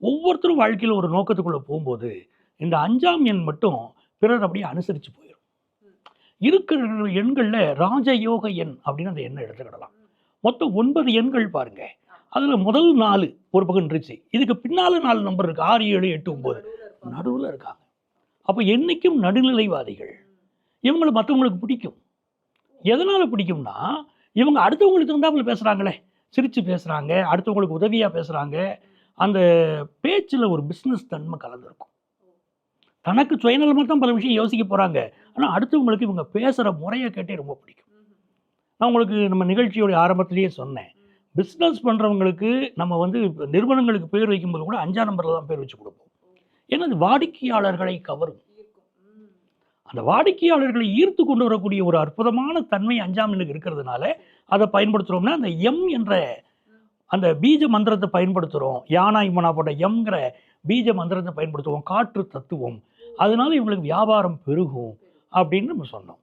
ஒவ்வொருத்தரும் வாழ்க்கையில் ஒரு நோக்கத்துக்குள்ளே போகும்போது இந்த 5ஆம் எண் மட்டும் பிறர் அப்படியே அனுசரித்து போயிடும். இருக்கிற எண்களில் ராஜயோக எண் அப்படின்னு அந்த எண்ணை எடுத்துக்கிடலாம். மொத்தம் 9 எண்கள் பாருங்க. அதில் முதல் 4 ஒரு பக்கம் இருந்துச்சு. இதுக்கு பின்னால் 4 நம்பர் இருக்குது. 6, 7, 8, 9 நடுவில் இருக்காங்க. அப்போ என்றைக்கும் நடுநிலைவாதிகள். இவங்களை மற்றவங்களுக்கு பிடிக்கும். எதனால் பிடிக்கும்னா இவங்க அடுத்தவங்களுக்கு தகுந்தாப்புல பேசுகிறாங்களே, சிரித்து பேசுகிறாங்க, அடுத்தவங்களுக்கு உதவியாக பேசுகிறாங்க. அந்த பேச்சில் ஒரு பிஸ்னஸ் தன்மை கலந்துருக்கும். தனக்கு சுயநலமாக தான் பல விஷயம் யோசிக்க போகிறாங்க. ஆனால் அடுத்தவங்களுக்கு இவங்க பேசுகிற முறையை கேட்டே ரொம்ப பிடிக்கும். நான் உங்களுக்கு நம்ம நிகழ்ச்சியோடைய ஆரம்பத்திலேயே சொன்னேன், பிஸ்னஸ் பண்ணுறவங்களுக்கு நம்ம வந்து நிறுவனங்களுக்கு பேர் வைக்கும்போது கூட 5ஆம் நம்பரில் தான் பேர் வச்சு கொடுப்போம். ஏன்னா அது வாடிக்கையாளர்களை கவரும். அந்த வாடிக்கையாளர்களை ஈர்த்து கொண்டு வரக்கூடிய ஒரு அற்புதமான தன்மை 5ஆம் எண்ணுக்கு இருக்கிறதுனால அதை பயன்படுத்துகிறோம்னா அந்த எம் என்ற அந்த பீஜ மந்திரத்தை பயன்படுத்துகிறோம். யானா இம்மனா போட்ட எம்ங்கிற பீஜ மந்திரத்தை பயன்படுத்துவோம். காற்று தத்துவம். அதனால இவங்களுக்கு வியாபாரம் பெருகும் அப்படின்னு நம்ம சொன்னோம்.